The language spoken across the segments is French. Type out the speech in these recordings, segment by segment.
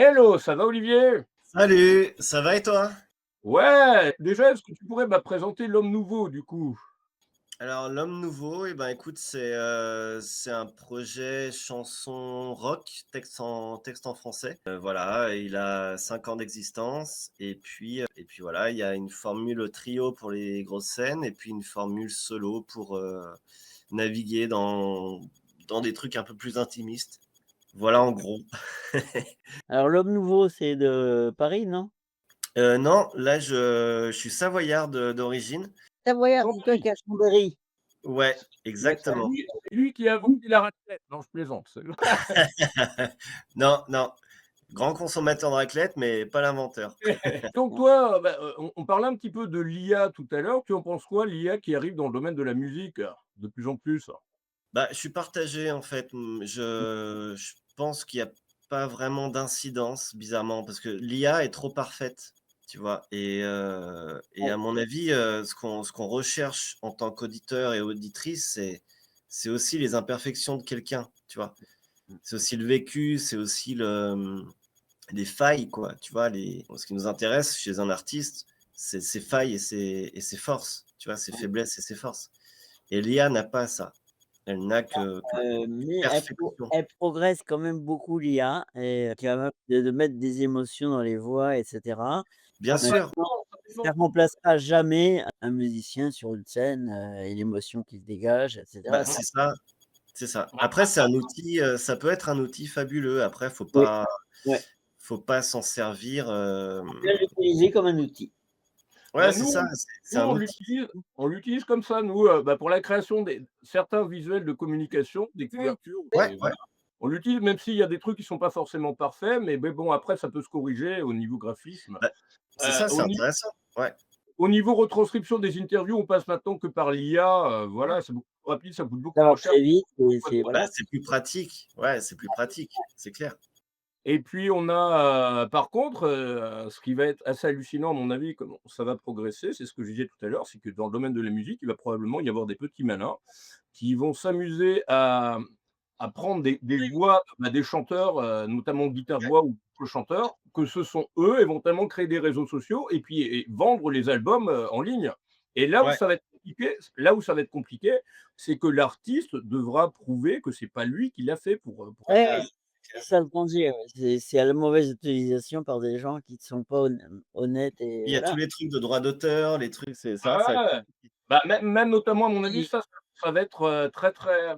Hello, ça va Olivier? Salut, ça va et toi? Ouais, déjà, est-ce que tu pourrais présenter l'homme nouveau du coup? Alors l'homme nouveau, écoute, c'est un projet chanson rock, texte en français. Voilà, il a 5 ans d'existence et puis voilà, il y a une formule trio pour les grosses scènes et puis une formule solo pour, naviguer dans des trucs un peu plus intimistes. Voilà en gros. Alors l'homme nouveau, c'est de Paris, non? Non, là je suis savoyard d'origine. Savoyard, c'est toi Chambéry. qui as Chambéry. Ouais, Bah, c'est exactement. lui qui a vendu la raclette. Non, je plaisante. Non, non. Grand consommateur de raclette, mais pas l'inventeur. Donc toi, on parlait un petit peu de l'IA tout à l'heure. Tu en penses quoi, l'IA qui arrive dans le domaine de la musique, de plus en plus? Bah, je suis partagé en fait. Je pense qu'il y a pas vraiment d'incidence, bizarrement, parce que l'IA est trop parfaite, tu vois? Et Ouais. à mon avis, ce qu'on recherche en tant qu'auditeur et auditrice, c'est aussi les imperfections de quelqu'un, tu vois? C'est aussi le vécu, c'est aussi les failles, quoi, tu vois? Ce qui nous intéresse chez un artiste, c'est ses failles et ses forces, tu vois? Ses faiblesses et ses forces. Et l'IA n'a pas ça. Elle n'a que Mais perfection. elle progresse quand même beaucoup l'IA et qui est capable de mettre des émotions dans les voix et cetera. Bien sûr, Maintenant, ça remplacera jamais un musicien sur une scène, et l'émotion qu'il dégage et bah, cetera. c'est ça, c'est ça. Après, c'est un outil, ça peut être un outil fabuleux. Après, Oui, ouais. faut pas s'en servir, Bien l'utiliser comme un outil. ouais, Bah, c'est nous ça, on c'est nous un on outil. l'utilise comme ça nous, pour la création des certains visuels de communication, des couvertures, Ouais, des ouais, voilà. On l'utilise même s'il y a des trucs qui sont pas forcément parfaits, mais bon après ça peut se corriger au niveau graphisme. bah, c'est ça, c'est Au ni intéressant. Ouais, au niveau retranscription des interviews, on passe maintenant que par l'IA, voilà, c'est beaucoup plus rapide, ça coûte beaucoup Ça va moins cher. très vite et c'est bah, voilà. c'est plus pratique. Ouais, c'est plus pratique, c'est clair. Et puis on a, par contre, ce qui va être assez hallucinant à mon avis, comment ça va progresser, c'est ce que je disais tout à l'heure, c'est que dans le domaine de la musique, il va probablement y avoir des petits malins qui vont s'amuser à prendre des voix, des chanteurs, notamment guitare-voix ou chanteurs, que ce sont eux et vont tellement créer des réseaux sociaux et puis vendre les albums, en ligne. Et Ouais, là où ça va être compliqué, c'est que l'artiste devra prouver que c'est pas lui qui l'a fait pour Ouais, être, ouais, c'est ça le danger, ouais. C'est à la mauvaise utilisation par des gens qui ne sont pas honnêtes et il y a tous voilà. les trucs de droits d'auteur, les trucs, c'est ça, ça va être ouais. compliqué. Même notamment à mon avis, Et ça va être, très, très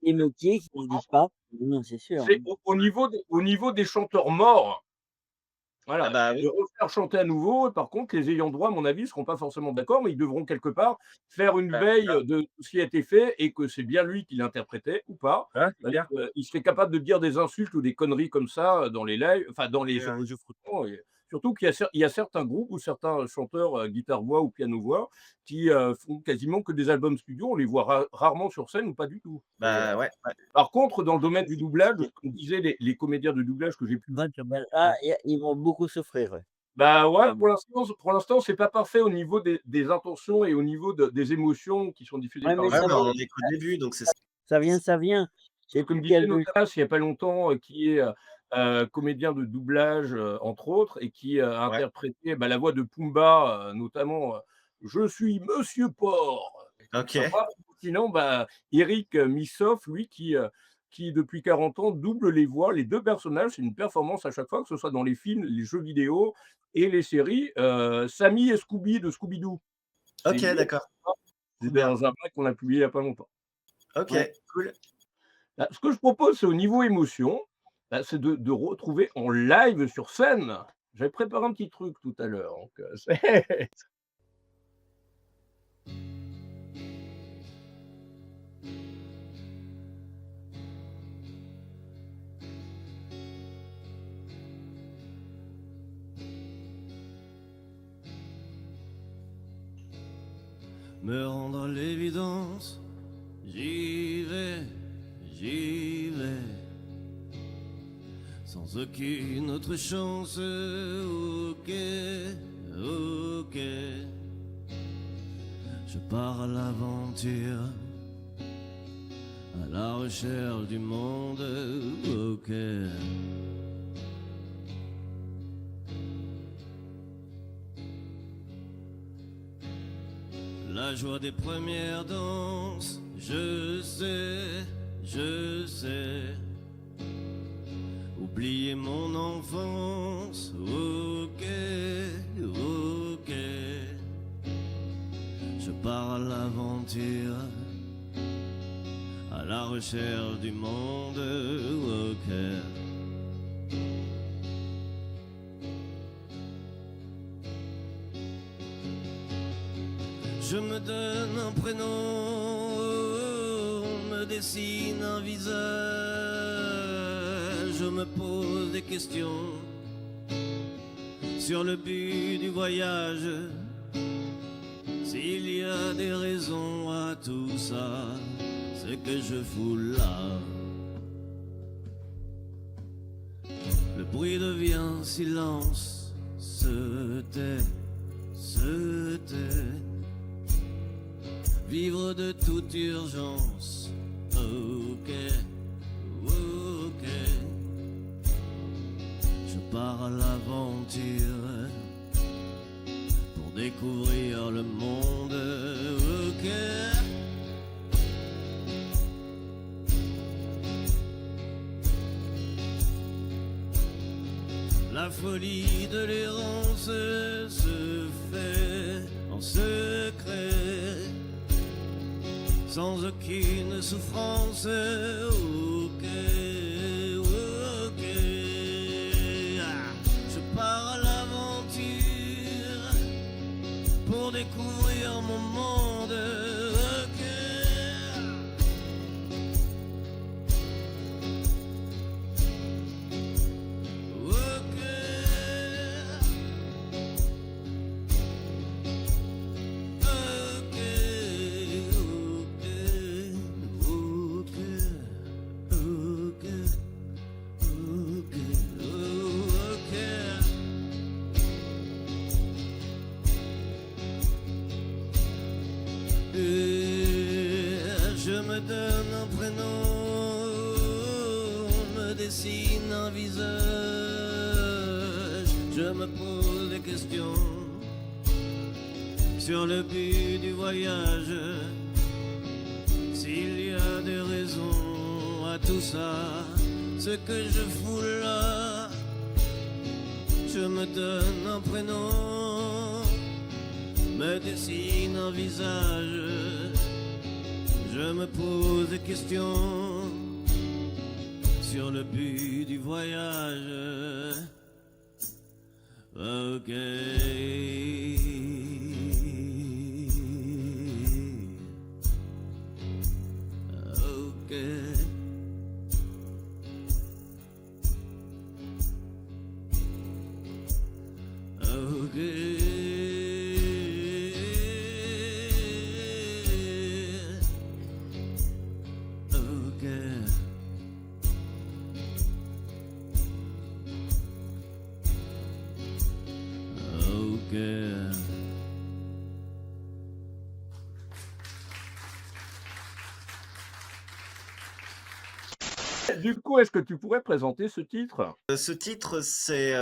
les métiers qui n'existent pas. Non, c'est sûr. c'est au niveau des chanteurs morts, Ah voilà, bah, de oui, refaire chanter à nouveau. Et par contre, les ayants droit, à mon avis, ne seront pas forcément d'accord, mais ils devront quelque part faire une bah, veille de tout ce qui a été fait et que c'est bien lui qui l'a interprété ou pas. ouais, c'est Parce clair. qu'il serait capable de dire des insultes ou des conneries comme ça, dans les lives, enfin dans les enregistrements. Et surtout qu'il y a certains groupes ou certains chanteurs, guitare-voix ou piano-voix qui, font quasiment que des albums studio. On les voit rarement sur scène ou pas du tout. Bah, ouais, ouais. Par contre, dans le domaine du doublage, comme disaient les comédiens de doublage que j'ai pu Ah, ils vont beaucoup souffrir, ouais. ouais, pour l'instant, c'est pas parfait au niveau des intentions et au niveau des émotions qui sont diffusées Ouais, par mais la Ouais, ça bah, on vient, en est qu'au début, donc c'est ça. ça vient. Et comme puis disait quelque Notas il y a pas longtemps, qui est, comédien de doublage, entre autres, et qui, a Ouais, interprété, la voix de Pumba, notamment, «Je suis Monsieur Porc», c'était OK. sympa. Sinon, Eric, Missoff, lui, qui depuis 40 ans double les voix, les 2 personnages. C'est une performance à chaque fois, que ce soit dans les films, les jeux vidéo et les séries. Sammy et Scooby de Scooby-Doo, c'est OK, lui. d'accord. C'est Trop bien. dans un bac qu'on a publié il y a pas longtemps. ouais. OK, cool. Ce que je propose, c'est au niveau émotion, c'est de retrouver en live sur scène. J'avais préparé un petit truc tout à l'heure, donc c'est Me rendre à l'évidence, j'y vais, sans aucune autre chance, ok, ok. Je pars à l'aventure, à la recherche du monde, ok. la joie des premières danses. Je sais, oublier mon enfance. Ok, ok, je pars à l'aventure, à la recherche du monde. Ok. Je me donne un prénom, me dessine un visage, je me pose des questions sur le but du voyage. S'il y a des raisons à tout ça, c'est que je fous là. Le bruit devient silence, se tait, se tait. Vivre de toute urgence, ok, ok. Je pars à l'aventure pour découvrir le monde, ok. La folie de l'errance se fait en secret, sans aucune souffrance, ok, ok. Ah, je pars à l'aventure pour découvrir mon monde, ok. Ok. Je me donne un prénom, me dessine un visage, je me pose des questions sur le but du voyage. S'il y a des raisons à tout ça, ce que je fous là, je me donne un prénom, me dessine un visage, je me pose des questions sur le but du voyage. Ok. Ok. Ok. Du coup, est-ce que tu pourrais présenter ce titre? Ce titre, c'est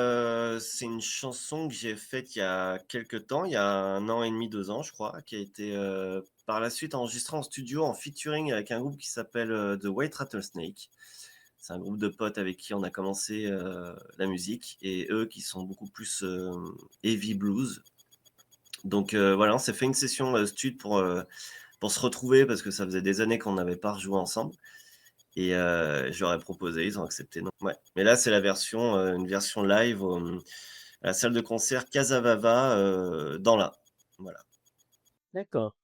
une chanson que j'ai faite il y a quelque temps, il y a 1 an et demi, 2 ans, je crois, qui a été, par la suite enregistrée en studio en featuring avec un groupe qui s'appelle, The White Rattlesnake. C'est un groupe de potes avec qui on a commencé, la musique, et eux qui sont beaucoup plus, heavy blues. Donc, voilà, on s'est fait une session, stud pour se retrouver parce que ça faisait des années qu'on n'avait pas rejoué ensemble, et je leur ai proposé, ils ont accepté. Donc ouais. Mais là, c'est la version, une version live à la salle de concert Casavava, dans l'Ain. Voilà. D'accord.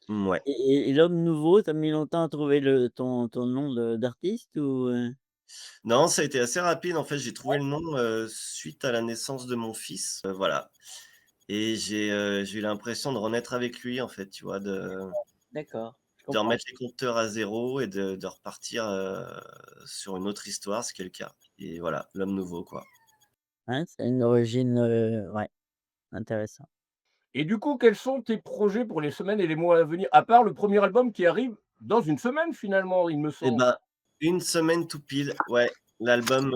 Ouais. Et l'homme nouveau, tu as mis longtemps à trouver ton nom d'artiste ou Non, ça a été assez rapide. En fait, j'ai trouvé le nom suite à la naissance de mon fils. Voilà. Et j'ai eu l'impression de renaître avec lui, en fait, tu vois, D'accord, je de comprends. remettre les compteurs à zéro et de repartir sur une autre histoire, ce qui est le cas. Et voilà, l'homme nouveau, quoi. Hein, c'est une origine, ouais, intéressant. Et du coup, quels sont tes projets pour les semaines et les mois à venir? À part le premier album qui arrive dans une semaine finalement, il me Eh semble. ben, une semaine tout pile, ouais. l'album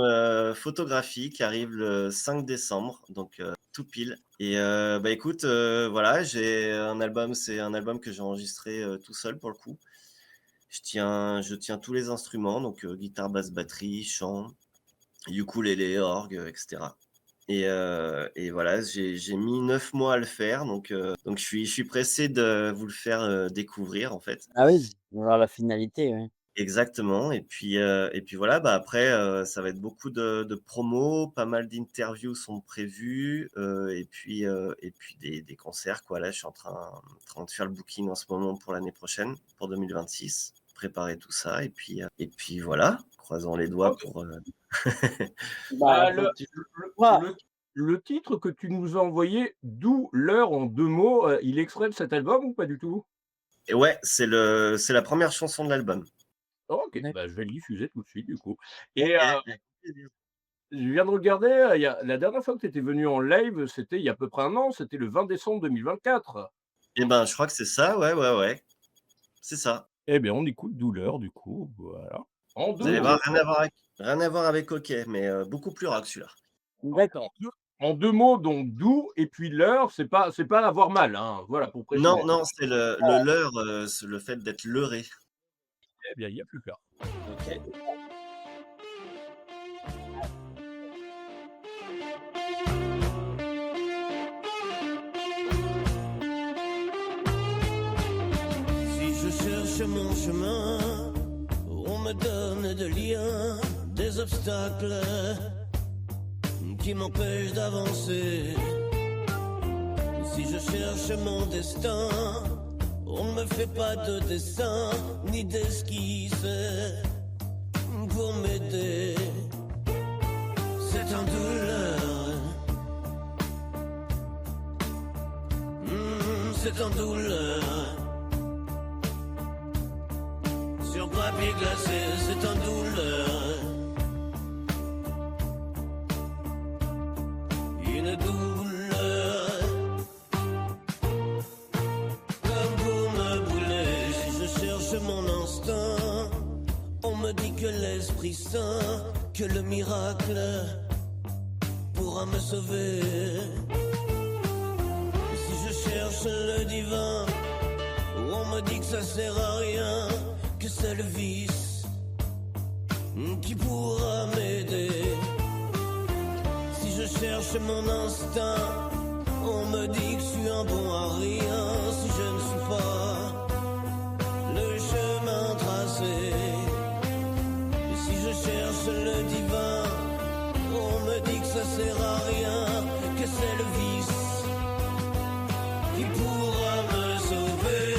Photographie qui arrive le 5 décembre, donc tout pile. Et bah écoute, voilà, c'est un album que j'ai enregistré tout seul pour le coup. Je tiens tous les instruments, donc guitare, basse, batterie, chant, ukulélé, orgue, etc. Et voilà, j'ai mis 9 mois à le faire, donc je suis pressé de vous le faire découvrir en fait. Ah oui, voir la finalité, ouais. Exactement. Et puis voilà, bah après, ça va être beaucoup de promos, pas mal d'interviews sont prévues, et puis des concerts, quoi. Là, je suis en train de faire le booking en ce moment pour l'année prochaine, pour 2026, préparer tout ça, et puis voilà, croisons les doigts OK. pour. Bah, Ah, faut le que tu le vois. le le titre que tu nous as envoyé, «D'où l'heure» en 2 mots, il est extrait de cet album ou pas du tout? Et ouais, c'est la première chanson de l'album. OK, D'ac bah, je vais le diffuser tout de suite du coup et OK, avec plaisir. je viens de regarder, il y a la dernière fois que tu étais venu en live, c'était il y a à peu près 1 an, c'était le 20 décembre 2024. Et ben, je crois que c'est ça, ouais, ouais, ouais, c'est ça. Eh bien, on écoute «Douleur» du coup, voilà. En Vous 2 allez mots. voir, rien à voir avec OK, mais beaucoup plus rock celui-là. En D'accord. 2 en 2 mots donc «d'où» et puis «l'heure», c'est pas avoir mal, hein, voilà pour Non, préciser. non, c'est le leurre, c'est le fait d'être leurré. Eh bien, il y a plus qu'à. OK. Si je cherche mon chemin, on me donne des liens, des obstacles qui m'empêchent d'avancer. Si je cherche mon destin, on ne me fait pas de dessin ni d'esquisse pour m'aider. C'est en douleur, c'est en douleur. Sur papier glacé, c'est en douleur. Une douleur comme pour me brûler. Si je cherche mon instinct, on me dit que l'Esprit Saint, que le miracle pourra me sauver. Si je cherche le divin, on me dit que ça sert à rien, que c'est le vice qui pourra m'aider. Si je cherche mon instinct, on me dit que je suis un bon à rien. Si je ne suis pas le chemin tracé, et si je cherche le divin, on me dit que ça sert à rien, que c'est le vice qui pourra me sauver.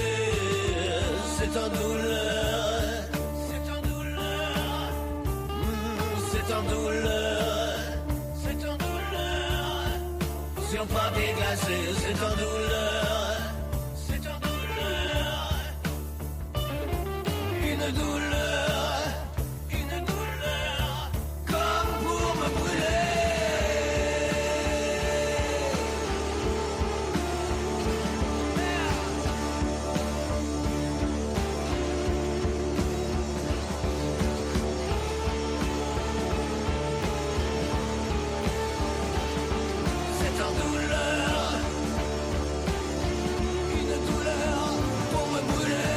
C'est en douleur, c'est en douleur, c'est en douleur, c'est en douleur. Sur papier glacé, c'est en douleur, c'est en douleur. Une douleur, comme pour me brûler. C'est en douleur, une douleur pour me brûler.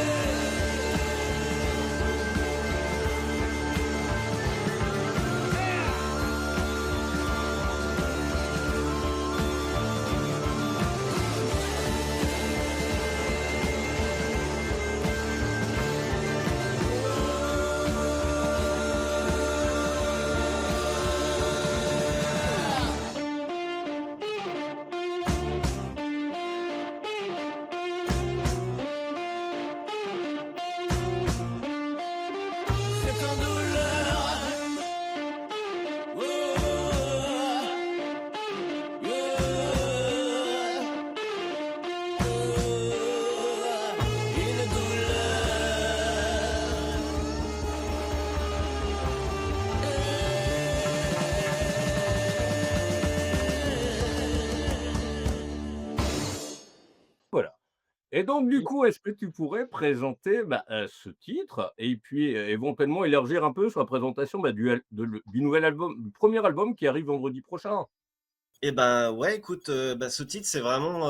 Et donc du coup, est-ce que tu pourrais présenter, ce titre et puis, éventuellement élargir un peu sur la présentation, du nouvel album, du premier album qui arrive vendredi prochain? Et ben, ouais, écoute, ce titre, c'est vraiment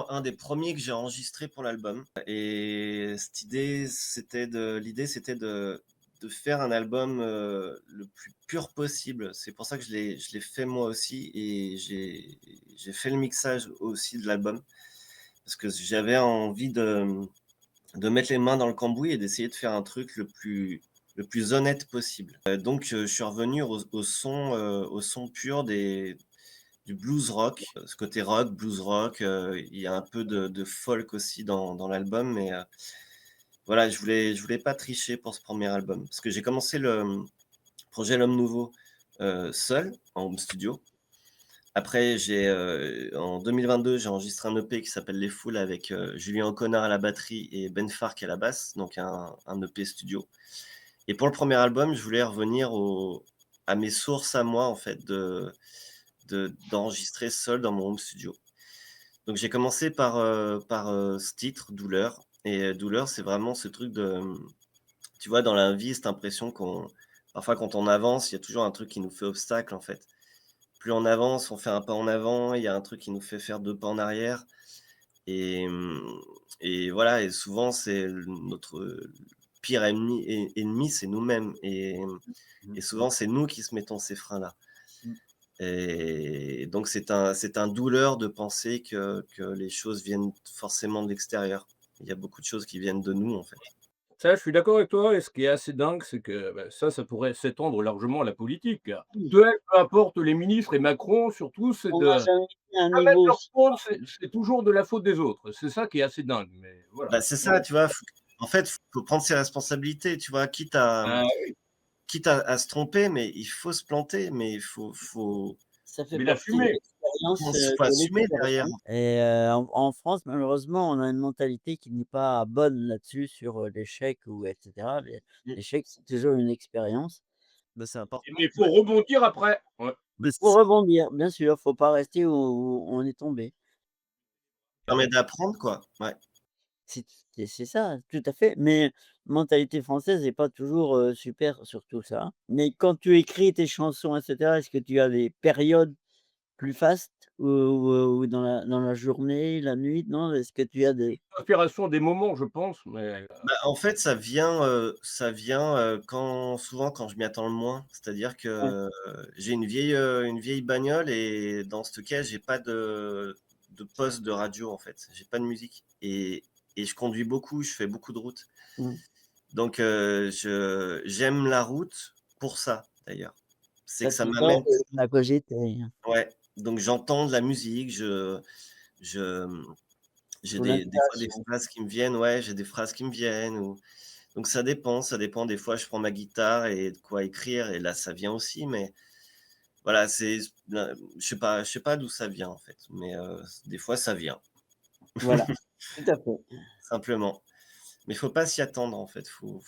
un des premiers que j'ai enregistré pour l'album et l'idée, c'était de faire un album, le plus pur possible. C'est pour ça que je l'ai fait moi aussi et j'ai fait le mixage aussi de l'album parce que j'avais envie de mettre les mains dans le cambouis et d'essayer de faire un truc le plus honnête possible. Donc, je suis revenu au son pur du blues rock, ce côté rock, blues rock. Il y a un peu de folk aussi dans l'album, mais voilà, je voulais pas tricher pour ce premier album parce que j'ai commencé le projet L'Homme Nouveau seul en home studio. Après, en 2022, j'ai enregistré un EP qui s'appelle Les Foules avec Julien O'Connor à la batterie et Ben Fark à la basse, donc un EP studio. Et pour le premier album, je voulais revenir à mes sources à moi, en fait, d'enregistrer seul dans mon home studio. Donc j'ai commencé par ce titre, Douleur. Et Douleur, c'est vraiment ce truc tu vois, dans la vie, cette impression parfois quand on avance, il y a toujours un truc qui nous fait obstacle, en fait. Plus on avance, on fait un pas en avant, il y a un truc qui nous fait faire 2 pas en arrière. Et voilà, et souvent, notre pire ennemi, c'est nous-mêmes. Et souvent, c'est nous qui se mettons ces freins-là. Mmh. Et donc, c'est un douleur de penser que les choses viennent forcément de l'extérieur. Il y a beaucoup de choses qui viennent de nous, en fait. Ça, je suis d'accord avec toi et ce qui est assez dingue, c'est que, ça pourrait s'étendre largement à la politique. Oui, Peu importe les ministres et Macron surtout, c'est on de n'a jamais été à un jamais niveau leur aussi faute, c'est toujours de la faute des autres. C'est ça qui est assez dingue, mais voilà. C'est ça, tu vois. En fait, faut prendre ses responsabilités, tu vois, Ah, quitte à se tromper, mais il faut se planter, mais ça fait mais partie de l'assumer. l'expérience, faut de assumer l'expérience, derrière. hein. Et en France, malheureusement, on a une mentalité qui n'est pas bonne là-dessus sur, l'échec ou et cetera. Mmh. L'échec, c'est toujours une expérience. C'est important. Mais il faut rebondir après. Ouais. Faut rebondir, bien sûr, faut pas rester où on est tombé. Ça permet d'apprendre, quoi. Ouais. C'est ça, tout à fait, mais mentalité française est pas toujours, super sur tout ça. Mais quand tu écris tes chansons et cetera, est-ce que tu as des périodes plus fastes ou dans la journée, la nuit, non? Est-ce que tu as des Inspiration des moments, je pense, mais En fait, ça vient, souvent quand je m'y attends le moins. C'est-à-dire ouais, que j'ai une vieille bagnole et dans stockage, j'ai pas de poste de radio, en fait. J'ai pas de musique et je conduis beaucoup, je fais beaucoup de routes. mmh, Donc j'aime la route pour ça, d'ailleurs. C'est ça que ça te sert m'amène. à cogiter, hein, Ouais, donc j'entends de la musique, je j'ai pour des fois des l'inspiration. phrases qui me viennent, ouais, j'ai des phrases qui me viennent ou donc ça dépend. Des fois, je prends ma guitare et de quoi écrire et là, ça vient aussi, mais voilà, je sais pas d'où ça vient, en fait, mais des fois, ça vient, Voilà, tout à fait. simplement. Mais il faut pas s'y attendre, en fait, faut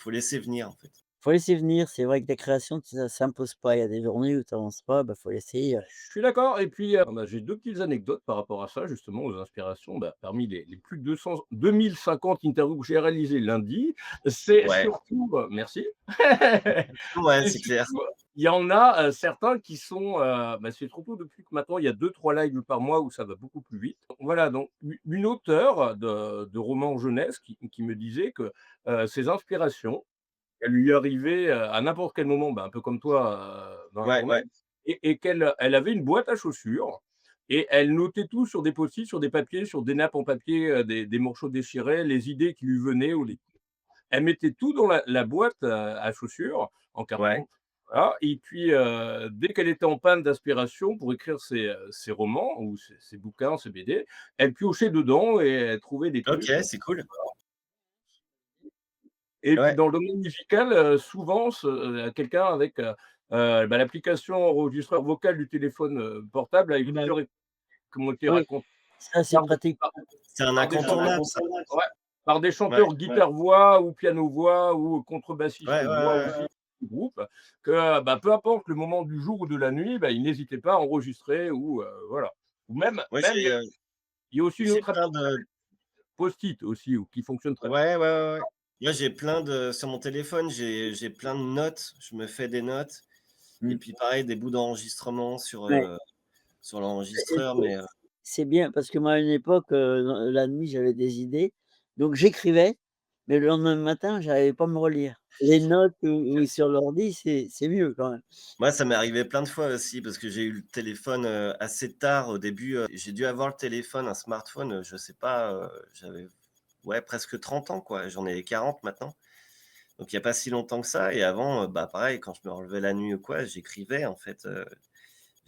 laisser venir, en fait. Faut laisser venir, c'est vrai que la création, ça s'impose pas. Il y a des journées où tu avances pas, bah, faut laisser, je suis d'accord et puis, j'ai 2 petites anecdotes par rapport à ça, justement, aux inspirations. Parmi les plus de 2050 interviews que j'ai réalisées lundi, c'est Ouais, surtout, merci. ouais, C'est c'est clair. surtout, il y en a, certains qui sont, c'est surtout depuis que maintenant il y a 2-3 lives par mois où ça va beaucoup plus vite. Voilà, donc une auteure de romans jeunesse qui me disait que, ses inspirations, elles lui arrivaient, à n'importe quel moment, un peu comme toi, dans la Ouais, journée ouais, et elle avait une boîte à chaussures et elle notait tout sur des post-it, sur des papiers, sur des nappes en papier, des morceaux déchirés, les idées qui lui venaient ou les elle mettait tout dans la boîte, à chaussures en ouais. carton, voilà et puis, dès qu'elle était en panne d'inspiration pour écrire ses romans ou ses bouquins, ses BD, elle piochait dedans et elle trouvait des OK, trucs c'est cool. et puis Ouais, dans le domaine musical, souvent quelqu'un avec, l'application enregistreur vocal du téléphone, portable avec bah, plusieurs qui ont été oui, racontés ça c'est par pratique. c'est un par des chanteurs, incontournable, ça. ouais, par des Ouais, chanteurs guitare-voix ou piano-voix ou ouais, ouais, contrebassiste-voix ouais, aussi ouais. du groupe que, peu importe le moment du jour ou de la nuit, ils n'hésitaient pas à enregistrer ou voilà. Ou même Ouais, même des Il y a aussi une J'ai autre plein appli de Post-it aussi ou qui fonctionne très bien. ouais, ouais, ouais, ouais. Moi, j'ai plein de sur mon téléphone, j'ai plein de notes. Je me fais des notes et Mmh. puis pareil, des bouts d'enregistrement Ouais. sur Et l'enregistreur, mais c'est bien parce que moi, à une époque, dans la nuit, j'avais des idées, donc j'écrivais, mais le lendemain matin, j'arrivais pas à me relire. Les notes ou sur l'ordi, c'est mieux quand même. moi, ça m'est arrivé plein de fois aussi parce que j'ai eu le téléphone, assez tard au début, j'ai dû avoir le téléphone, un smartphone, je sais pas, j'avais, ouais, presque 30 ans, quoi. J'en ai 40 maintenant, donc il y a pas si longtemps que ça et avant, bah, pareil, quand je me relevais la nuit ou quoi, j'écrivais en fait,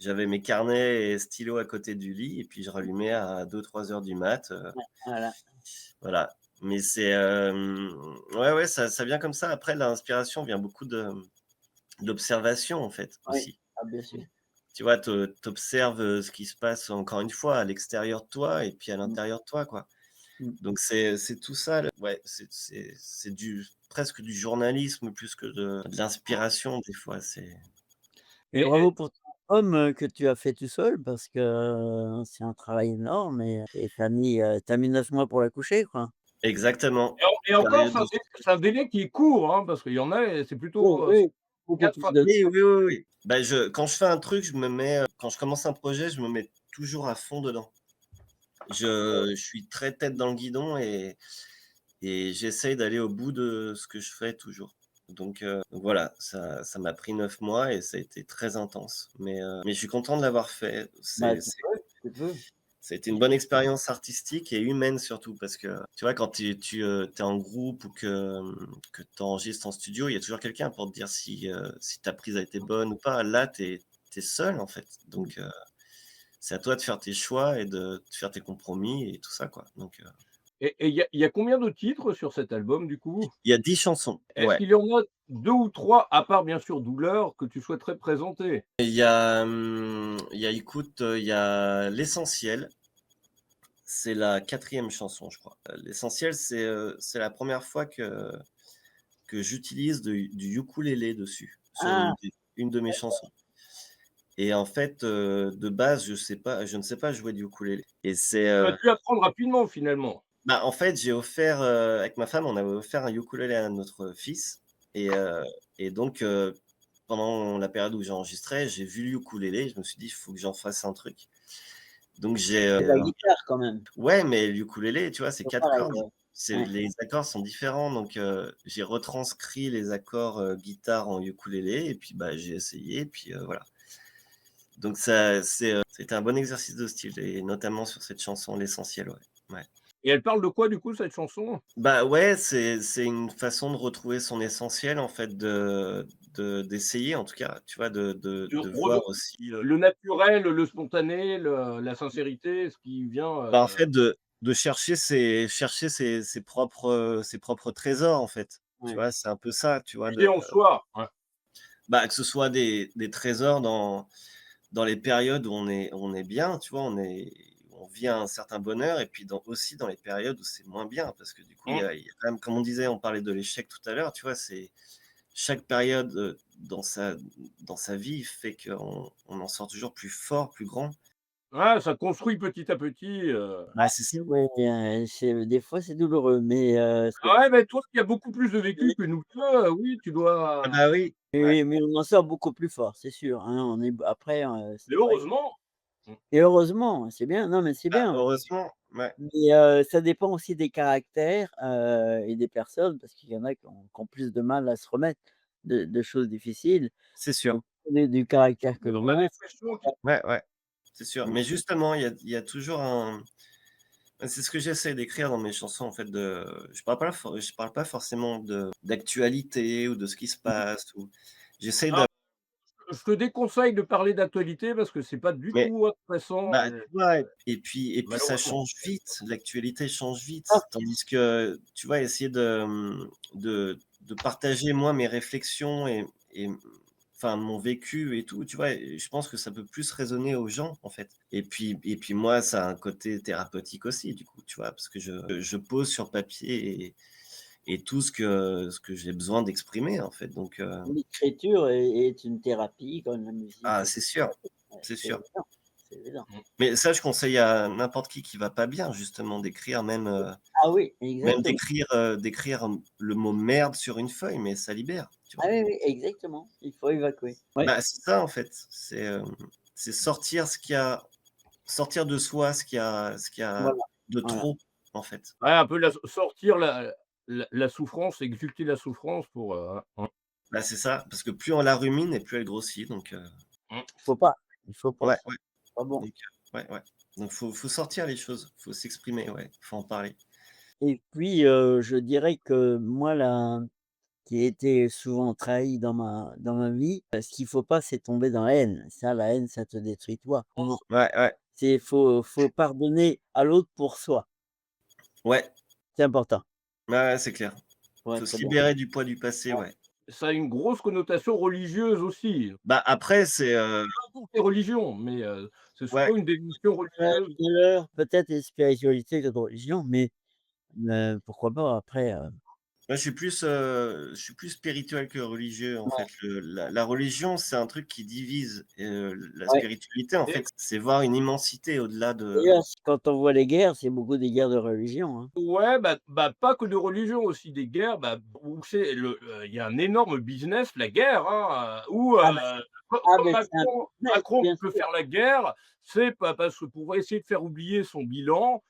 j'avais mes carnets et stylos à côté du lit et puis je rallumais à 2-3 heures du mat, Ouais, voilà. voilà. Mais c'est, ouais, ouais, ça vient comme ça. Après l'inspiration vient beaucoup de l'observation en fait, Oui. aussi. Ah bien sûr. Tu vois, tu observes, ce qui se passe encore une fois à l'extérieur de toi et puis à Mmh. l'intérieur de toi, quoi. Mmh. Donc c'est tout ça le ouais, c'est du presque du journalisme plus que de l'inspiration des fois, c'est Et Bravo pour ton album, que tu as fait tout seul parce que, c'est un travail énorme et tu as mis 9 mois pour l'accoucher, quoi. exactement. et encore, Période de c'est un délai qui est court, hein, parce qu'il y en a, et c'est Oui, plutôt, oui, beaucoup 4 plus fois de oui, oui, oui, oui. Bah, quand je fais un truc, je me mets, quand je commence un projet, je me mets toujours à fond dedans. Je suis très tête dans le guidon et j'essaye d'aller au bout de ce que je fais toujours. Donc voilà, ça m'a pris 9 mois et ça a été très intense. Mais je suis content de l'avoir fait. bah, tu peux. Ça a été une bonne expérience artistique et humaine surtout parce que, tu vois, quand es en groupe ou que tu enregistres en studio, il y a toujours quelqu'un pour te dire si ta prise a été bonne ou pas. Là, tu es seul en fait. Donc c'est à toi de faire tes choix et de faire tes compromis et tout ça, quoi. et il y a combien de titres sur cet album, du coup? Il y a 10 chansons, Est-ce ouais. qu'il y en a 2 ou 3, à part bien sûr Douleur, que tu souhaiterais présenter? Il y a écoute, il y a L'Essentiel, c'est la quatrième chanson, je crois. L'Essentiel, c'est la première fois que j'utilise du ukulélé dessus, sur Ah! une de mes chansons et en fait, de base, je ne sais pas jouer du ukulélé et Tu as dû apprendre rapidement, finalement. bah, en fait, j'ai offert, avec ma femme, on avait offert un ukulélé à notre fils et donc pendant la période où j'enregistrais, j'ai vu le ukulélé, je me suis dit: «Il faut que j'en fasse un truc». Donc C'est de la guitare quand même. ouais, mais le ukulélé, tu vois, c'est C'est 4 pareil, cordes. ouais. C'est Ouais. les accords sont différents, donc j'ai retranscrit les accords, guitare en ukulélé et puis, bah, j'ai essayé et puis, voilà. Donc c'était un bon exercice de style et notamment sur cette chanson, L'Essentiel, ouais. Ouais. Et elle parle de quoi, du coup, cette chanson? Bah, ouais, c'est une façon de retrouver son essentiel, en fait, d'essayer en tout cas, tu vois, De de voir revenir aussi, le naturel, le spontané, la sincérité, ce qui vient, bah, en fait, de chercher ses propres trésors, en fait. Tu Ouais. vois? C'est un peu ça, tu vois? puiser en soi. Ouais. Bah, que ce soit des trésors dans les périodes où on est bien, tu vois? On vit un certain bonheur et puis aussi dans les périodes où c'est moins bien parce que du coup, Mmh. il y a quand même comme on disait, on parlait de l'échec tout à l'heure, tu vois? C'est chaque période, dans sa vie fait qu'on en sort toujours plus fort, plus grand. Ouais, ça construit petit à petit, Ouais, c'est ça. Ouais, c'est des fois, c'est douloureux, mais c'est ouais, mais toi qui as beaucoup plus de vécu que nous 2, oui, tu Ah dois bah, oui. Ouais. oui, mais on en sort beaucoup plus fort, c'est sûr, hein. On est après, mais c'est pas heureusement. Mmh. et heureusement, c'est bien, non, mais c'est Bah, bien. heureusement, ouais, Mais ça dépend aussi des caractères, et des personnes parce qu'il y en a qui ont plus de mal à se remettre de choses difficiles. c'est sûr. Donc du caractère que Mais tu on a des pressions qui Ouais, ouais, c'est sûr. mmh, Mais justement, il y a toujours un c'est ce que j'essaie d'écrire dans mes chansons en fait je parle pas forcément d'actualité ou de ce qui se mmh, passe ou j'essaie de alors, je te déconseille de parler d'actualité parce que c'est pas du mais tout intéressant, bah, tu vois? Et puis ça malheureusement. change vite, l'actualité change ah, vite. Tandis que, tu vois, essayer de partager moi mes réflexions et enfin mon vécu et tout, tu vois? Et je pense que ça peut plus résonner aux gens, en fait. Et puis moi, ça a un côté thérapeutique aussi, du coup, tu vois? Parce que je pose sur papier et tout ce que j'ai besoin d'exprimer, en fait. l'écriture est une thérapie comme la musique Ah, est c'est une sûr, thérapie. Ouais, c'est c'est sûr. évident, c'est évident. bien. Mais ça, je conseille à n'importe qui va pas bien, justement, d'écrire Ah oui, même exactement. d'écrire le mot merde sur une feuille, mais ça libère, tu Ah vois. oui, oui, exactement. Il faut évacuer. Ouais, Bah, c'est ça, en fait. C'est sortir de soi ce qu'il y a voilà, de voilà. trop, en fait. Ouais, un peu sortir la souffrance, exulter la souffrance pour, Bah, c'est ça, parce que plus on la rumine et plus elle grossit, donc mmh. Faut pas, il faut pas. ouais, ouais, C'est pas bon. donc ouais, ouais. Donc faut sortir les choses, faut s'exprimer, ouais, faut en parler. Et puis, je dirais que moi, là, qui ai été souvent trahi dans ma vie, ce qu'il faut pas, c'est tomber dans la haine. Ça, la haine, ça te détruit toi. Non, Ouais, ouais, faut pardonner à l'autre pour soi. ouais, C'est important ouais, ouais, c'est clair. pour Faut être se bien. libérer du poids du passé, ouais. Ça a une grosse connotation religieuse aussi. Bah, après c'est, Pas toutes les religions, mais c'est ouais. souvent une définition Ouais, religieuse. valeurs, peut-être et spiritualité, d'autres religions, mais pourquoi pas après, Moi, je suis plus spirituel que religieux, en ouais, fait. La religion, c'est un truc qui divise et la ouais. spiritualité, en Et fait, c'est voir une immensité au-delà de D'ailleurs, quand on voit les guerres, c'est beaucoup des guerres de religion, hein. ouais, pas que de religion, aussi des guerres, où c'est il y a un énorme business, la guerre, hein, où, Ah mais comme c'est un business, Macron bien peut sûr. faire la guerre, c'est pas parce que pour essayer de faire oublier son bilan,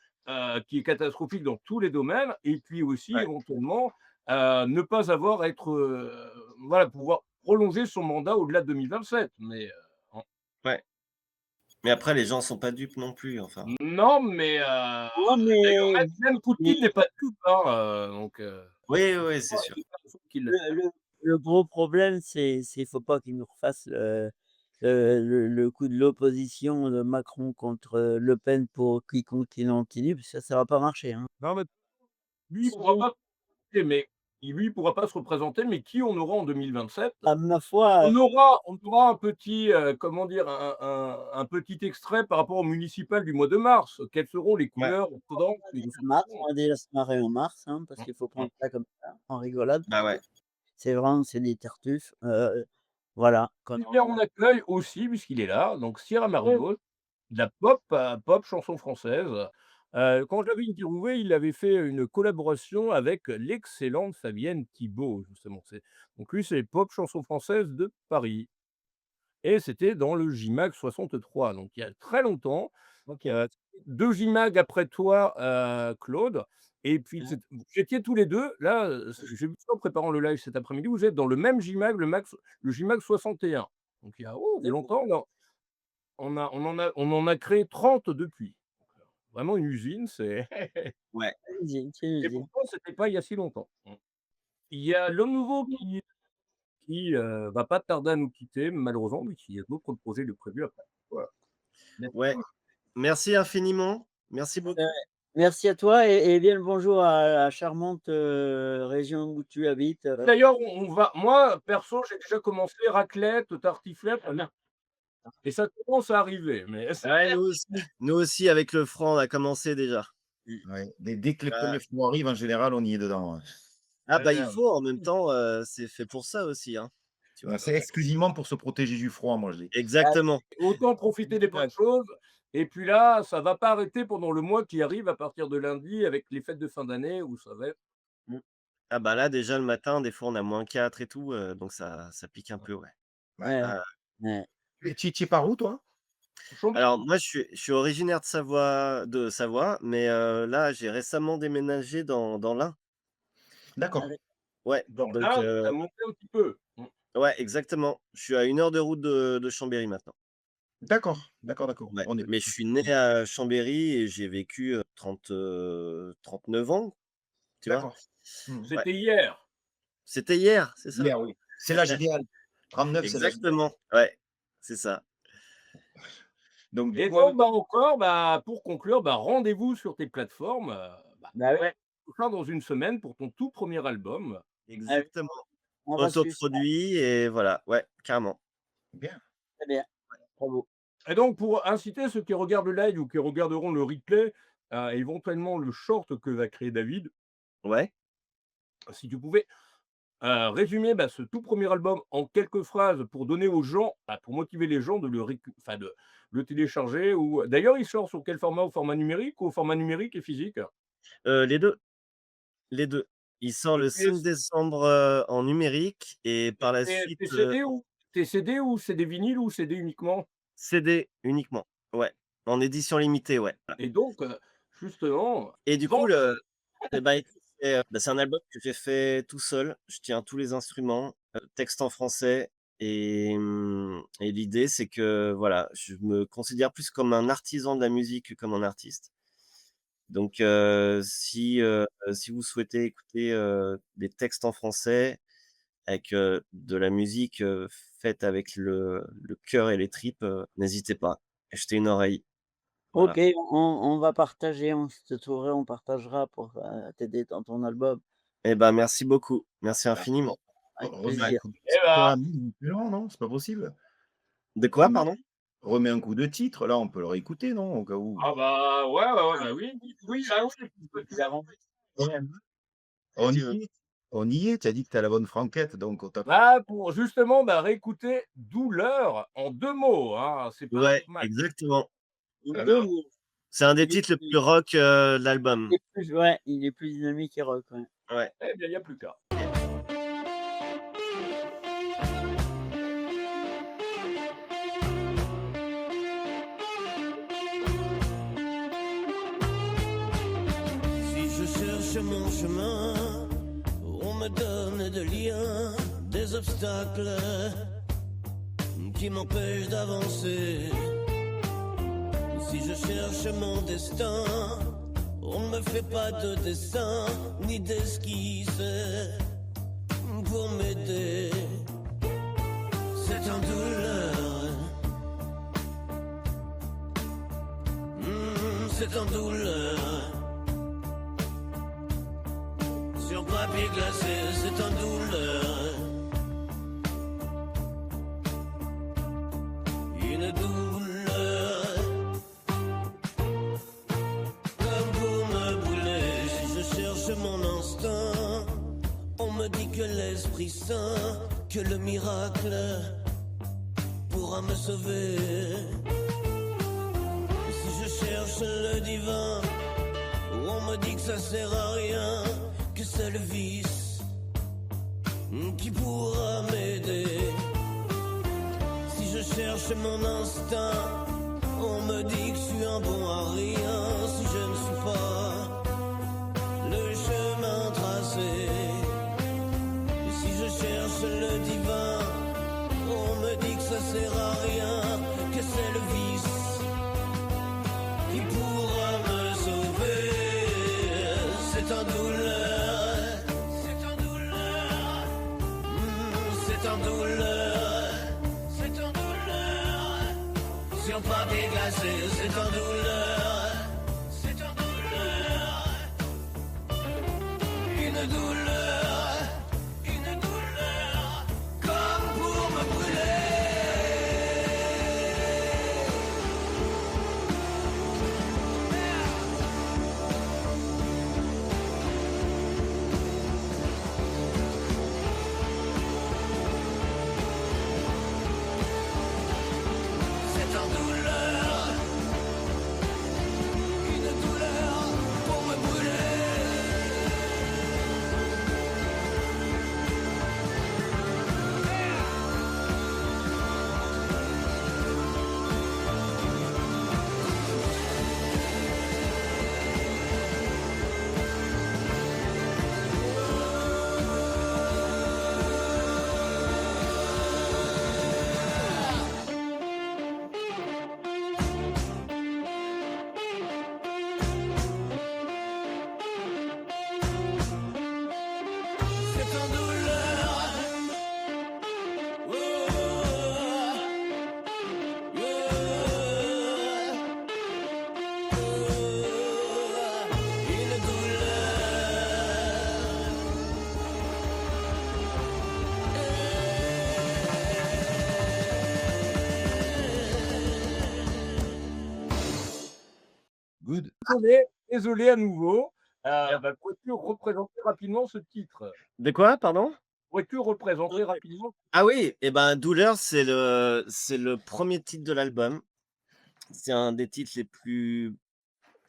qui est catastrophique dans tous les domaines et puis aussi ouais, éventuellement, ne pas avoir à être, voilà, pouvoir prolonger son mandat au-delà de 2027. Mais, ouais. Mais après, les gens sont pas dupes non plus, enfin. non, mais, Non, d'ailleurs même mais Poutine n'est pas dupe, hein, donc, Oui, oui, oui, c'est sûr. c'est pas qu'il le le le gros problème, c'est faut pas qu'ils nous refassent le coup de l'opposition de Macron contre, Le Pen pour quiconque continue, parce que ça va pas marcher, hein. non, mais lui, il pourra pas mais lui, il pourra pas se représenter, mais qui on aura en 2027? À ma foi, On aura un petit, comment dire? Un petit extrait par rapport au municipal du mois de mars. Quelles seront les Ouais, couleurs orthodoxes qui nous mars, seront? on va déjà se marrer en mars, hein, parce Mmh, qu'il faut mmh. prendre ça comme ça, en rigolade, bah, parce que ouais. c'est des tartuffes, voilà, quand Eh bien, on accueille aussi, puisqu'il est là, donc Sierra Mario, de la pop chanson française. Quand je l'avais interviewé, il avait fait une collaboration avec l'excellente Fabienne Thibault, justement. Donc lui, c'est pop chanson française de Paris et c'était dans le JMAG 63, donc il y a très longtemps. OK. 2 JMAG après toi, Claude et puis Mmh. vous étiez tous les 2 là, j'ai vu ça en préparant le live cet après-midi, vous êtes dans le même JMAG, le JMAG 61. Donc il y a D'accord. longtemps, là, on en a créé 30 depuis. Donc, vraiment une usine, c'est Ouais, C'est une et usine. pourtant c'était pas il y a si longtemps. Il y a l'homme nouveau qui va pas tarder à nous quitter malheureusement, mais qui a d'autres projets de prévus après. Voilà. Merci. ouais. Merci infiniment. Merci Heu, beaucoup. merci à toi et bien le bonjour à la charmante, région où tu habites, D'ailleurs, on va moi perso, j'ai déjà commencé raclette, tartiflette, et ça commence à arriver, mais Ouais, nous aussi. Nous aussi, avec le franc, on a commencé déjà. Ouais, dès que Ah, le froid arrive, en général, on y est dedans, ouais. ah bah, il heu, faut en même temps, c'est fait pour ça aussi, hein, tu Ouais, vois? c'est exclusivement pour se protéger du froid, moi, je dis. Exactement. autant profiter des bonnes choses et puis là, ça va pas arrêter pendant le mois qui arrive à partir de lundi avec les fêtes de fin d'année où ça va être Mmh. Ah bah, là, déjà, le matin, des fois, on a -4 et tout, donc ça pique un peu, ouais. Ouais. ouais, Ah, ouais. Et tu es par où, toi? alors moi, je suis originaire de Savoie, mais là, j'ai récemment déménagé dans l'Ain. Ah D'accord. d'ac Ouais, dans donc l'Inde, ça a monté un petit peu. ouais, exactement. Je suis à 1 heure de route de Chambéry maintenant. D'accord, d'accord, d'accord. Ouais, On est mais je suis né à Chambéry et j'ai vécu, 39 ans, tu vois? d'accord. Mmh. Ouais, C'était hier. c'était hier, c'est ça. Hier, oui. C'est l'âge idéal. 39, c'est l'âge idéal. Exactement, ouais, c'est ça. Donc du Et coup, donc, encore, pour conclure, rendez-vous sur tes plateformes, bah oui, ouais, prochain dans une semaine pour ton tout premier album. ah oui, Exactement. on va suivre ça. Autoproduit et voilà, ouais, carrément. bien. Très bien, bravo. Et donc pour inciter ceux qui regardent le live ou qui regarderont le replay, éventuellement le short que va créer David, Ouais, si tu pouvais résumer, ce tout premier album en quelques phrases pour donner aux gens, pour motiver les gens de de le télécharger ou d'ailleurs il sort sur quel format? Au format numérique ou au format numérique et physique? Les 2, les 2. Il sort le 5 PS décembre, en numérique et par la suite, t'es CD ou c'est des vinyles ou CD uniquement? CD uniquement. Ouais, en édition limitée, ouais. Et donc, justement, Et du coup, vendre écoute, c'est un album que j'ai fait tout seul. Je tiens tous les instruments, texte en français et l'idée, c'est que, voilà, je me considère plus comme un artisan de la musique que comme un artiste. Donc si vous souhaitez écouter, des textes en français avec, de la musique, faite avec le cœur et les tripes, n'hésitez pas, jetez une oreille. Voilà. OK, on va partager, on se trouverait, on partagera pour, t'aider dans ton album Eh ben, merci beaucoup. Merci bah, infiniment. avec Remets un plaisir. coup de eh titre ben, là, non, c'est pas possible. De quoi, Remets pardon? remets un coup de titre, là, on peut le réécouter, non, au cas où? ah ouais, oui, oui, oui, Ouais. On y est, on y est, tu as dit que tu as la bonne franquette, donc on t'a pour justement, réécouter «Douleur» en 2 mots, hein, c'est pas Ouais, mal. exactement. Deux alors, mots. C'est un des Il est titres le plus plus rock, de il l'album. est plus ouais, il est plus dynamique et rock, ouais. Ouais. Eh bien, il y a plus qu'à. Si je cherche mon chemin, on me donne des liens, des obstacles qui m'empêchent d'avancer. Si je cherche mon destin, on ne me fait pas de dessin ni d'esquisse pour m'aider. C'est en douleur, c'est en douleur. Sur papier glacé, c'est en douleur. Une douleur comme pour me brûler. Si je cherche mon instinct, on me dit que l'Esprit Saint, que le miracle pourra me sauver. Si je cherche le divin, on me dit que ça sert à rien, que c'est le vice qui pourra m'aider. Si je cherche mon instinct, on me dit que je suis un bon à rien. Si je ne suis pas le chemin tracé, et si je cherche le divin, on me dit que ça sert à rien, que c'est le vice qui pourra me sauver. C'est en douleur, c'est en douleur, c'est en douleur, c'est en douleur. Sur papier glacé, c'est en douleur, c'est en douleur. Une douleur, comme pour me brûler. C'est en douleur, une douleur pour me brûler. C'est en douleur. Oh, oh, une good. Désolé à nouveau. Pourrais-tu représenter rapidement ce titre? De quoi, pardon? Pourrais-tu représenter rapidement? Ah oui, et ben, Douleur, c'est le premier titre de l'album. C'est un des titres les plus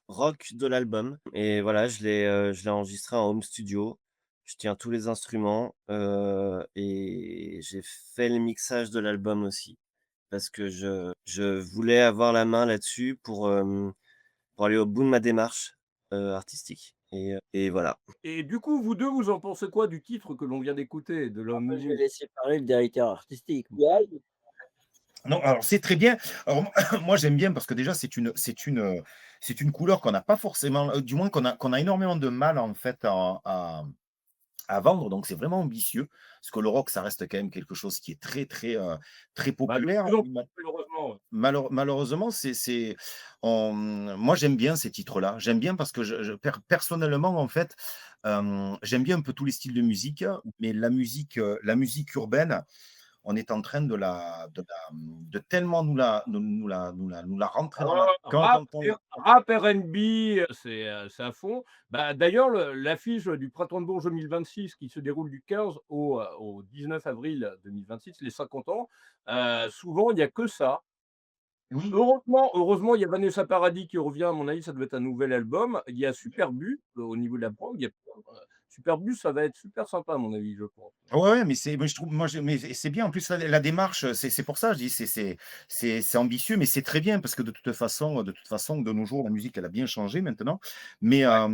rock de l'album et voilà, je l'ai enregistré en home studio. Je tiens tous les instruments, et j'ai fait le mixage de l'album aussi parce que je voulais avoir la main là-dessus pour aller au bout de ma démarche, artistique et voilà. Et du coup, vous 2, vous en pensez quoi du titre que l'on vient d'écouter, de l'homme Après, je vais nouveau? laisser parler le directeur artistique. Ouais. Non, alors c'est très bien. Alors moi j'aime bien parce que déjà c'est une couleur qu'on n'a pas forcément, du moins qu'on a énormément de mal en fait à vendre, donc c'est vraiment ambitieux. Parce que le rock, ça reste quand même quelque chose qui est très Bah, de populaire. plus en plus malheureusement, ouais. Malheureusement, moi j'aime bien ces titres-là. J'aime bien parce que personnellement, en fait, j'aime bien un peu tous les styles de musique, mais la musique urbaine, on est en train de tellement nous la rentrer dans la quand on Rap, R&B, c'est à fond. Bah, d'ailleurs, l'affiche du Printemps de Bourges 2026 qui se déroule du 15 au 19 avril 2026, les 50 ans, souvent il y a que ça. oui. Heureusement, il y a Vanessa Paradis qui revient, à mon avis, ça doit être un nouvel album. Il y a Superbus, au niveau de la prog, il y a Superbus, ça va être super sympa à mon avis, je pense. Ouais, ouais, mais je trouve, mais c'est bien. En plus, la démarche, c'est pour ça, je dis, c'est ambitieux, mais c'est très bien parce que de toute façon, de nos jours, la musique, elle a bien changé maintenant. Mais, Ouais.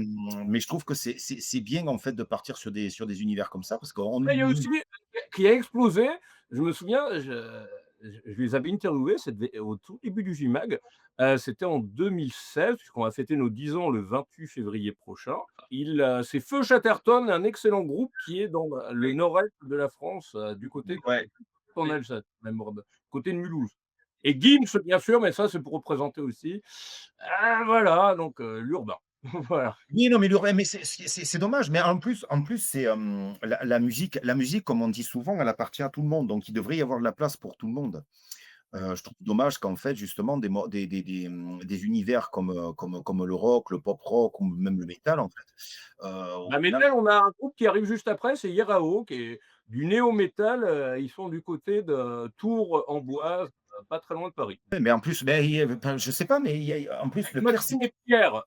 mais je trouve que c'est bien en fait de partir sur des univers comme ça parce qu'on Après, il y a nous. aussi qui a explosé. Je me souviens, je les avais interviewés, c'était au tout début du JMag. C'était en 2016, puisqu'on va fêter nos 10 ans le 28 février prochain. C'est Feu Chatterton, un excellent groupe qui est dans le nord-est de la France, du côté Ouais. en Alsace, même côté de Mulhouse. Et Gims, bien sûr, mais ça, c'est pour représenter aussi. Voilà, donc l'urbain. Voilà. Oui, non, mais mais c'est dommage. Mais en plus, c'est la musique, comme on dit souvent, elle appartient à tout le monde. Donc, il devrait y avoir de la place pour tout le monde. Je trouve dommage qu'en fait, justement, des univers comme le rock, le pop rock ou même le métal, en fait, au Bah, final. métal, on a un groupe qui arrive juste après, c'est Yerao, qui est du néo-métal, ils sont du côté de Tours-en-Boise, pas très loin de Paris. Mais en plus, ben, enfin, je sais pas, mais en plus, Avec Maxime et Pierre.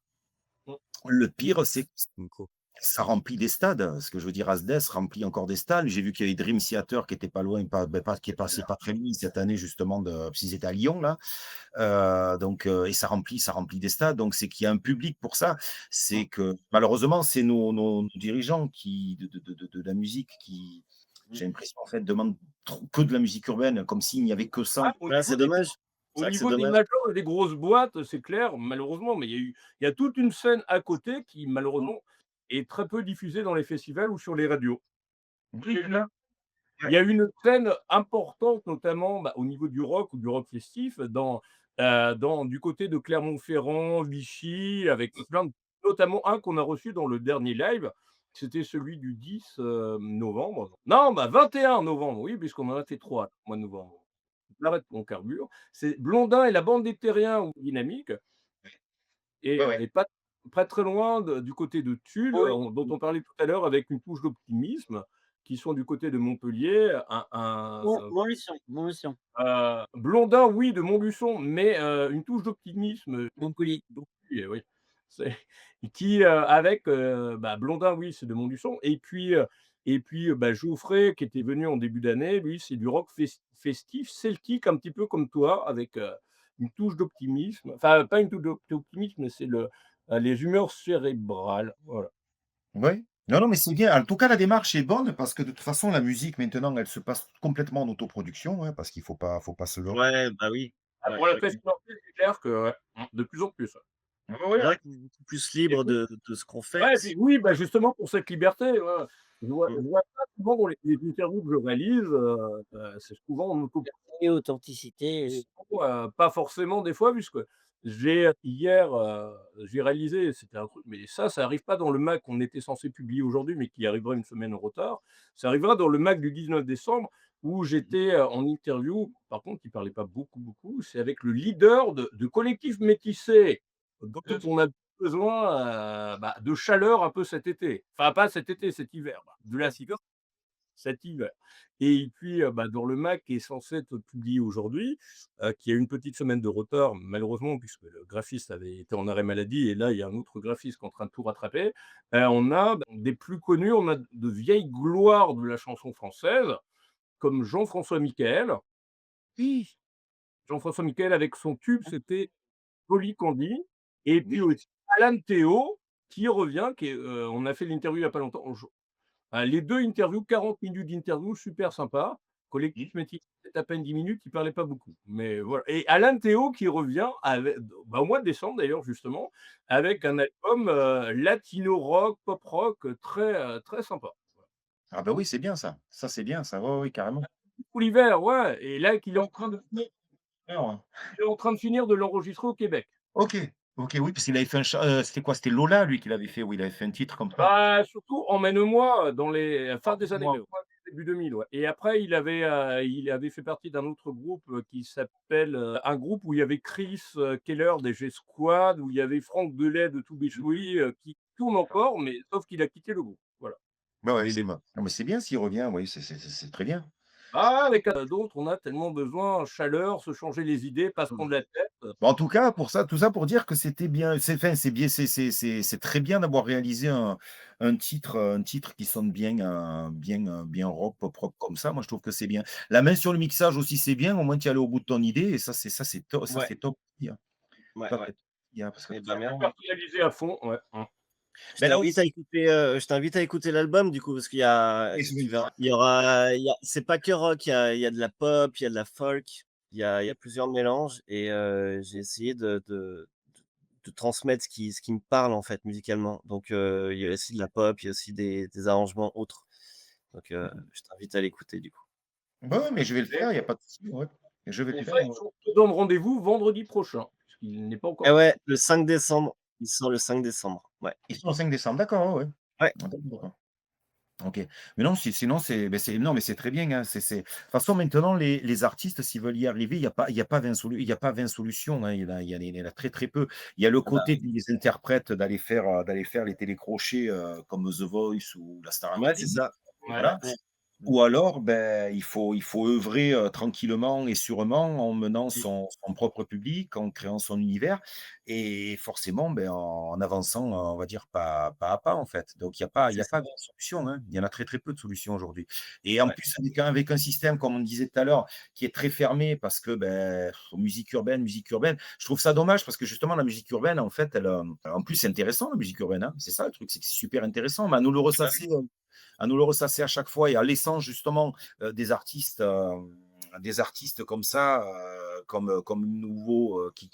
Mmh. le pire, c'est que Nico. ça remplit des stades. Ce que je veux dire, Asdes remplit encore des stades. J'ai vu qu'il y avait Dream Theater qui était pas loin, qui est passé pas très loin cette année, justement, parce qu'ils étaient à Lyon, là. Donc, et ça remplit des stades. Donc, c'est qu'il y a un public pour ça. C'est que, malheureusement, c'est nos dirigeants de la musique qui, j'ai l'impression, en fait, demandent que de la musique urbaine, comme s'il n'y avait que ça. Ah, au Ah, niveau c'est des dommage. C'est au vrai que c'est niveau des dommage. majors et des grosses boîtes, c'est clair, malheureusement, mais il y a toute une scène à côté qui, malheureusement, est très peu diffusée dans les festivals ou sur les radios. Oui, là. Il y a une scène importante, notamment, bah, au niveau du rock ou du rock festif du côté de Clermont-Ferrand, Vichy, avec plein de notamment un qu'on a reçu dans le dernier live, c'était celui du 10, novembre. Non, bah, 21 novembre, oui, puisqu'on en a fait 3 au mois de novembre. J'arrête mon carbure. C'est Blondin et la bande des Terriens ou Dynamique Ouais, et ouais. pas très loin du côté de Tulle, Oui, dont on parlait tout à l'heure avec une touche d'optimisme, qui sont du côté de Montpellier, Montluçon. Blondin, oui, de Montluçon, mais une touche d'optimisme, Montpellier. Montpellier, oui. C'est avec, bah, Blondin, oui, c'est de Montluçon bah, Geoffrey qui était venu en début d'année, lui, c'est du rock festif, celtique, un petit peu comme toi, avec, une touche d'optimisme. Enfin, pas une touche d'optimisme, mais c'est les humeurs cérébrales, voilà. Ouais. Non, non, mais c'est bien. En tout cas, la démarche est bonne parce que de toute façon, la musique maintenant, elle se passe complètement en autoproduction, hein, parce qu'il faut pas se leurrer. Ouais, bah oui. Ah, Ouais. pour la pêche sportive, c'est clair que, ouais, de plus en plus, ouais. Ouais, ouais. C'est vrai qu'on est beaucoup plus libre de ce qu'on fait Ouais, et puis aussi. oui, bah, justement pour cette liberté, ouais. Je Mmh. vois ça souvent dans les interviews que je réalise, c'est souvent en Et authenticité. autoproduction, pas forcément des fois puisque hier, j'ai réalisé, c'était un truc mais ça arrive pas dans le Mac qu'on était censé publier aujourd'hui, mais qui arrivera une semaine en retard. Ça arrivera dans le Mac du 19 décembre où j'étais, en interview, par contre il parlait pas beaucoup, c'est avec le leader de Collectif Métissé, dont on a besoin, bah, de chaleur un peu cet été. Enfin pas cet été, cet hiver, bah, de la chaleur. cet hiver. Et puis, dans le Mac qui est censé être publié aujourd'hui, qui a une petite semaine de retard malheureusement puisque le graphiste avait été en arrêt maladie et là, il y a un autre graphiste qui est en train de tout rattraper. On a des plus connus, on a de vieilles gloires de la chanson française, comme Jean-François Michael. Oui, Jean-François Michael avec son tube, c'était Joli Candy et puis oui. aussi Alan Théo qui revient, qui est, on a fait l'interview il y a pas longtemps. Les 2 interviews, 40 minutes d'interview, super sympa. Collectif Oui. Métis, peut-être à peine 10 minutes, il parlait pas beaucoup. Mais voilà et Alan Théo qui revient au mois de décembre d'ailleurs justement, avec un album, latino rock, pop rock, très sympa. Ah bah oui, c'est bien ça. Ça, c'est bien ça. Ouais, ouais, carrément. Pour l'hiver, ouais et là qu'il est en train de Alors, il est en train de finir de l'enregistrer au Québec. OK. OK, oui, parce qu'il avait fait c'était quoi? C'était Lola, lui, qu'il avait fait, oui, il avait fait un titre comme ça. Bah, surtout Emmène-moi dans les fin des années Moi. début 2000, ouais et après il avait fait partie d'un autre groupe, qui s'appelle, un groupe où il y avait Chris, Keller des G-Squad, où il y avait Franck Delay de Toubé Choui, qui tourne encore, mais sauf qu'il a quitté le groupe, voilà. Bah ouais, Mais il c'est est ma non, mais c'est bien s'il revient, oui, c'est très bien. avec, d'autres, on a tellement besoin, chaleur, se changer les idées, pas se prendre la tête. Bah, en tout cas, pour ça, tout ça pour dire que c'était bien, c'est bien, c'est très bien d'avoir réalisé un titre qui sonne bien, bien rock, pop rock comme ça. Moi, je trouve que c'est bien. La main sur le mixage aussi, c'est bien. Au moins, tu es allé au bout de ton idée et c'est top, ça Ouais, c'est top aussi, hein. ouais, Ça ouais. c'est bien parce que Et de toute ben façon, Personnalisé à fond, ouais, ben là aussi, je t'invite à écouter l'album du coup parce qu'il y a, et je vais tu le verras, faire. c'est pas que rock, il y a de la pop, il y a de la folk, il y a plusieurs mélanges et j'ai essayé de transmettre ce qui me parle en fait musicalement. Donc il y a aussi de la pop, il y a aussi des arrangements autres. Donc je t'invite à l'écouter du coup. Bah, ouais, mais je vais le et faire, il y a pas de souci, ouais. Je vais le et ça, faire, il ouais. faut qu'on te donne rendez-vous vendredi prochain, puisqu'il n'est pas Et encore ouais, le 5 décembre, il sort le 5 décembre. Ouais. Ils sont le 5 décembre, d'accord, ouais, ouais. Ouais. D'accord. OK. Mais non, sinon c'est non, mais c'est très bien, hein. De toute façon, maintenant, les artistes, s'ils veulent y arriver, il y a pas 20 solutions, hein. Il y en a très, très peu. Il y a le Ah bah, côté des interprètes d'aller faire les télécrochets, comme The Voice ou la Star ouais, c'est Academy. ça. ouais. Ouais, Voilà. ouais. Mmh. Ou alors, ben, il faut œuvrer, tranquillement et sûrement en menant Mmh. son propre public, en créant son univers et forcément, ben, en avançant, on va dire pas à pas, en fait. Donc il y C'est a ça. pas de solution, hein. Il y en a très, très peu de solutions aujourd'hui et en Ouais. plus avec un système, comme on disait tout à l'heure, qui est très fermé parce que, ben, musique urbaine, je trouve ça dommage parce que justement la musique urbaine, en fait, en plus c'est intéressant la musique urbaine, hein. C'est ça le truc, c'est que c'est super intéressant, mais à nous le ressasser à chaque fois et à laissant justement, des artistes comme ça, comme Nouveau, qui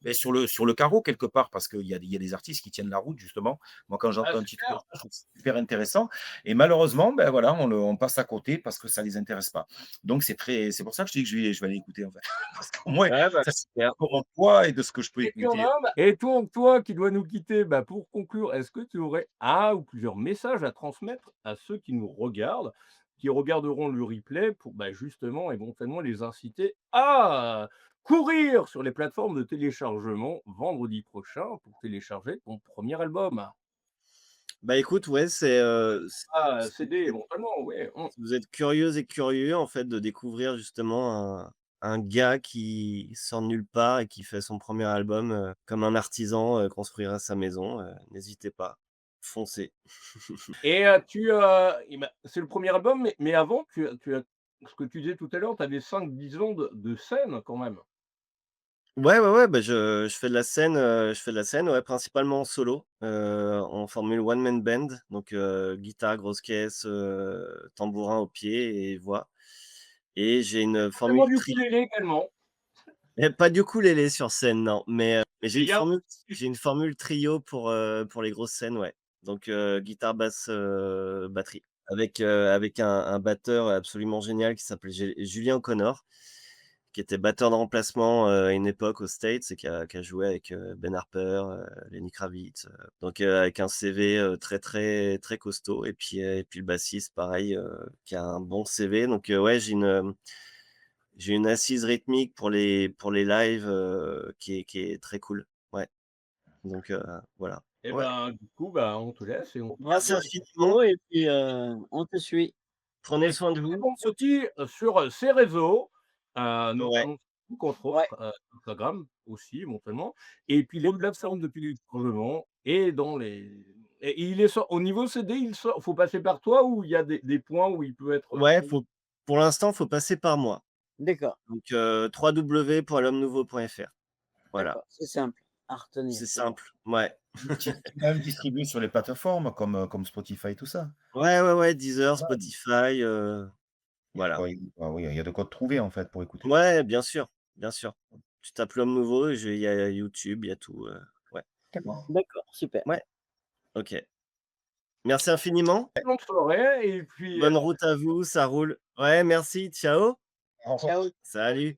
beh, sur le carreau quelque part parce qu'il y a des artistes qui tiennent la route justement. Moi, quand Ah, j'entends un c'est titre comme clair. ça, je trouve ça super intéressant et malheureusement, ben, voilà, on passe à côté parce que ça les intéresse pas. Donc c'est pour ça que je dis que je vais aller écouter en fait. Parce qu'au moins, Ouais, bah, ça c'est super. par rapport au poids et de ce que je peux Et puis on écouter. a et toi qui dois nous quitter, pour conclure, est-ce que tu aurais un ou plusieurs messages à transmettre à ceux qui nous regardent, qui regarderont le replay pour, justement, éventuellement les inciter à courir sur les plateformes de téléchargement vendredi prochain pour télécharger ton premier album? Bah, écoute, ouais, Ah, CD éventuellement, ouais, si vous êtes curieuses et curieux, en fait, de découvrir justement un gars qui sort de nulle part et qui fait son premier album, comme un artisan, construira sa maison, n'hésitez pas, foncez. et c'est le premier album, mais avant tu as ce que tu disais tout à l'heure, tu avais 5-10 ans de scène quand même? Ouais, ouais, ouais, bah, je fais de la scène, ouais, principalement en solo, en formule one man band, donc guitare, grosse caisse, tambourin au pied et voix et j'ai une Vraiment formule du ukulélé également. et pas du ukulélé sur scène, non, mais Et il y a j'ai une formule trio pour les grosses scènes, ouais, donc guitare, basse, batterie avec un batteur absolument génial qui s'appelait Julien O'Connor, qui était batteur de remplacement, à une époque aux States et qui a joué avec, Ben Harper, Lenny Kravitz, donc avec un CV, très, très, très costaud et puis le bassiste pareil, qui a un bon CV donc ouais, j'ai une assise rythmique pour les lives, qui est très cool. Ouais, donc voilà. Et Ouais. ben, du coup, bah, on te laisse et on Merci Merci infiniment. et puis, on te suit. Prenez soin de très vous. bon petit, sur ses réseaux, Ouais. notamment Facebook entre Ouais. autres, Instagram aussi éventuellement et puis les plateformes de téléchargement et dans les et il est au niveau CD, il sort faut passer par toi ou il y a des points où il peut être, Ouais, pour l'instant, faut passer par moi. D'accord, Donc www.l'homme-nouveau.fr. Voilà, d'accord, c'est simple à retenir, c'est c'est bon. simple. Ouais. Tu es quand même distribué sur les plateformes comme Spotify et tout ça? Ouais, ouais, ouais, Deezer, Ouais, Spotify, voilà. quoi, oui, il y a de quoi trouver en fait pour écouter. Ouais, bien sûr, bien sûr. Tu tapes l'homme nouveau et il y a YouTube, il y a tout, ouais. D'accord. D'accord, super. Ouais, OK. Merci infiniment. bonne soirée et puis, Bonne route à vous, ça roule. Ouais, merci, ciao. Au revoir. Ciao. Salut.